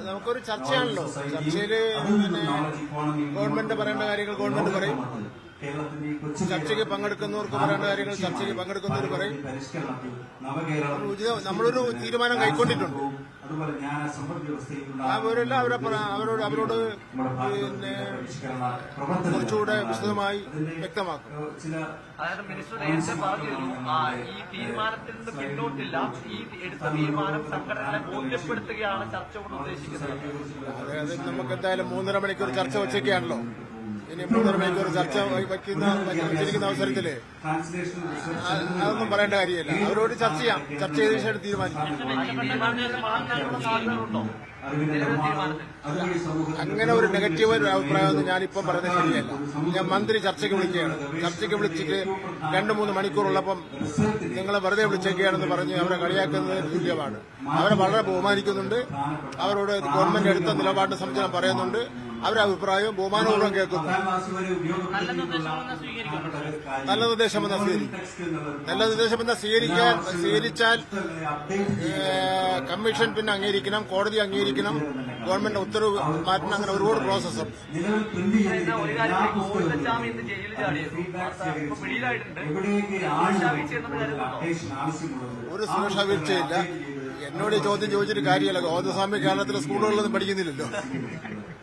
നമുക്കൊരു ചർച്ചയാണല്ലോ. ചർച്ചയില് ഗവൺമെന്റ് പറയേണ്ട കാര്യങ്ങൾ ഗവൺമെന്റ് പറയും, ചർച്ചയ്ക്ക് പങ്കെടുക്കുന്നവർക്ക് പറയേണ്ട കാര്യങ്ങൾ ചർച്ചയ്ക്ക് പങ്കെടുക്കുന്നവർ പറയും. നമ്മളൊരു തീരുമാനം കൈക്കൊണ്ടിട്ടുണ്ട്. അവരെല്ലാം അവരോട് പിന്നെ കുറച്ചുകൂടെ വിശദമായി വ്യക്തമാക്കും. അതായത് മിനിസ്റ്റർ നേരത്തെ പറഞ്ഞിരുന്നു ഈ തീരുമാനത്തിൽ നിന്ന് പിന്നോട്ടില്ല, ഈ എടുത്ത തീരുമാനം സംഘടനകളെ ബോധ്യപ്പെടുത്തുകയാണ് ചർച്ച കൊണ്ട് ഉദ്ദേശിക്കുന്നത്. അതായത് നമുക്ക് എന്തായാലും 3.5 മണിക്കൂർ ചർച്ച വെച്ചൊക്കെയാണല്ലോ. ഇനി 3.5 മണിക്കൂർ ചർച്ച വച്ചിരിക്കുന്ന അവസരത്തില് അതൊന്നും പറയേണ്ട കാര്യമില്ല. അവരോട് ചർച്ച ചെയ്യാം. ചർച്ച ചെയ്ത ശേഷം തീരുമാനിക്കും. അങ്ങനെ ഒരു നെഗറ്റീവ് അഭിപ്രായമൊന്നും ഞാനിപ്പം പറയുന്നത് ശരിയല്ല. ഞാൻ മന്ത്രി ചർച്ചയ്ക്ക് വിളിക്കുകയാണ്. ചർച്ചയ്ക്ക് വിളിച്ചിട്ട് 2-3 മണിക്കൂറുള്ളപ്പം നിങ്ങളെ വെറുതെ വിളിച്ചേക്കുകയാണെന്ന് പറഞ്ഞ് അവരെ കളിയാക്കുന്നത് തുല്യമാണ്. അവരെ വളരെ ബഹുമാനിക്കുന്നുണ്ട്. അവരോട് ഗവൺമെന്റ് എടുത്ത നിലപാടിനെ സംബന്ധിച്ച് ഞാൻ പറയുന്നുണ്ട്. അവരുടെ അഭിപ്രായവും ബഹുമാനപൂർവ്വം കേൾക്കുന്നു. നല്ല നിർദ്ദേശമെന്ന സ്വീകരിച്ചാൽ കമ്മീഷൻ പിന്നെ അംഗീകരിക്കണം, കോടതി അംഗീകരിക്കണം, ഗവൺമെന്റ് ഉത്തരവ് മാറ്റണം. അങ്ങനെ ഒരുപാട് പ്രോസസ്സുണ്ട്. ഒരു സുരക്ഷാ വീഴ്ചയില്ല. എന്നോട് ചോദ്യം ചോദിച്ചിട്ട് കാര്യമല്ല. ഗോവിന്ദസ്വാമി കേരളത്തിലെ സ്കൂളുകളിലൊന്നും പഠിക്കുന്നില്ലല്ലോ.